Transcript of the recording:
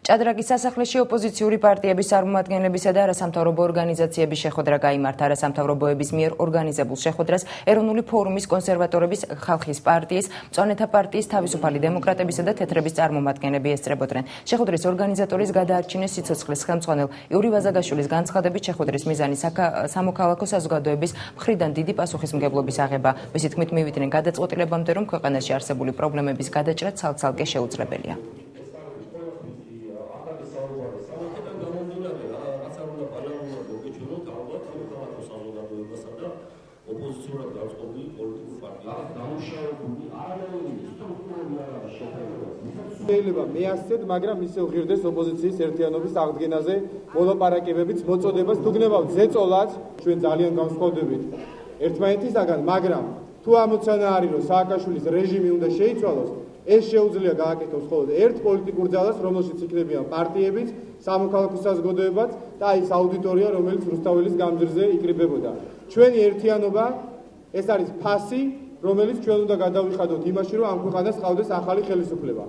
ჭადრაკის სასახლეში ოპოზიციური პარტიების წარმომადგენლებისა და არასამთავრობო ორგანიზაციების შეხვედრა გაიმართა. არასამთავრობოების მიერ ორგანიზებულ შეხვედრას ეროვნული ფორუმის, კონსერვატორების, ხალხის პარტიის, მწვანეთა პარტიის, თავისუფალი დემოკრატებისა და თეთრების წარმომადგენლები ესწრებოდნენ. შეხვედრის ორგანიზატორის გადაარჩინეს სიცოცხლის ხელმძღვანელ იური ვაზაგაშვილის განცხადებით, შეხვედრის მიზანი სამოქალაქო საზოგადოების მხრიდან დიდი პასუხისმგებლობის აღება. მისი თქმით, მივიდნენ გადაწყვეტილებამდე, რომ ქვეყანაში არსებული პრობლემების გადაჭრა ცალ-ცალკე შეუძლებელია. ოპოზიციურად განწყობილი პოლიტიკური პარტიების დამუშავებული არანაირი სტრუქტურული არ არის შეფასებული. შეიძლება მეასწრეთ, მაგრამ ისე ვღირდეს ოპოზიციის ერთიანობის აღდგენაზე მოლაპარაკებებიც მოწოდებას თუ გნებავთ ზეწოლად, ჩვენ ძალიან განსხვავდებით ერთმანეთისაგან, მაგრამ თუ ამოცანა არის, რომ სააკაშვილის რეჟიმი უნდა შეიცვალოს, ეს შეუძლია გააკეთოს მხოლოდ ერთ პოლიტიკურ ძალას, რომელშიც იქნებიან პარტიებიც, სამოქალაქო საზოგადოებაც და ის აუდიტორია, რომელიც რუსთაველის გამზირზე იკრიბებოდა. ჩვენი ერთიანობა ეს არის ფასი, რომელიც ჩვენ უნდა გადავიხადოთ იმაში, რომ ამ ქვეყანას ყავდეს ახალი ხელისუფლება.